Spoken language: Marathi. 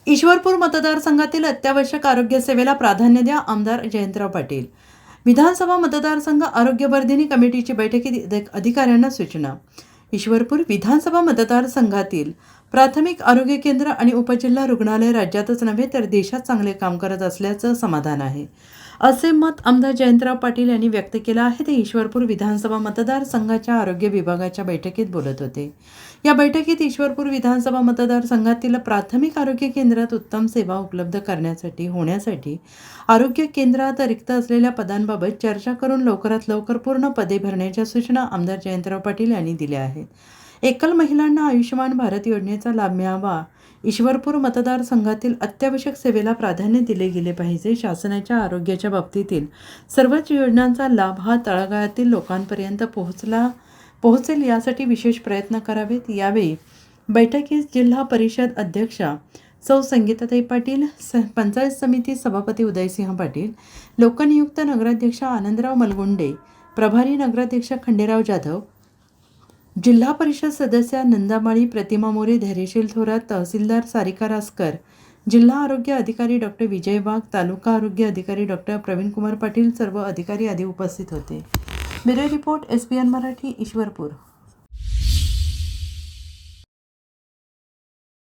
ईश्वरपूर मतदारसंघातील अत्यावश्यक आरोग्य सेवेला प्राधान्य द्या, आमदार जयंतराव पाटील. विधानसभा मतदारसंघ आरोग्यवर्धिनी कमिटीची बैठकीत अधिकाऱ्यांना सूचना. ईश्वरपूर विधानसभा मतदारसंघातील प्राथमिक आरोग्य केंद्र आणि उपजिल्हा रुग्णालय राज्यातच नव्हे तर देशात चांगले काम करत असल्याचं समाधान आहे, असे मत आमदार जयंतराव पाटील यांनी व्यक्त केलं आहे. ते ईश्वरपूर विधानसभा मतदारसंघाच्या आरोग्य विभागाच्या बैठकीत बोलत होते. या बैठकीत ईश्वरपूर विधानसभा मतदारसंघातील प्राथमिक आरोग्य केंद्रात उत्तम सेवा उपलब्ध होण्यासाठी आरोग्य केंद्रात रिक्त असलेल्या पदांबाबत चर्चा करून लवकरात लवकर पूर्ण पदे भरण्याच्या सूचना आमदार जयंतराव पाटील यांनी दिल्या आहेत. एकल महिलांना आयुष्यमान भारत योजनेचा लाभ मिळावा. ईश्वरपूर मतदारसंघातील अत्यावश्यक सेवेला प्राधान्य दिले गेले पाहिजे. शासनाच्या आरोग्याच्या बाबतीतील सर्वच योजनांचा लाभ हा तळागाळातील लोकांपर्यंत पोहोचेल यासाठी विशेष प्रयत्न करावेत. यावेळी बैठकीस जिल्हा परिषद अध्यक्षा सौ संगीताताई पाटील, पंचायत समिती सभापती उदयसिंह पाटील, लोकनियुक्त नगराध्यक्ष आनंदराव मलगुंडे, प्रभारी नगराध्यक्ष खंडेराव जाधव, जिल्हा परिषद सदस्या नंदामाळी, प्रतिमा मोरे, धैर्यशील थोरात, तहसीलदार सारिका रासकर, जिल्हा आरोग्य अधिकारी डॉक्टर विजय वाघ, तालुका आरोग्य अधिकारी डॉक्टर प्रवीणकुमार पाटील, सर्व अधिकारी आदी उपस्थित होते. Bureau report, SBN Marathi, Ishwarpur.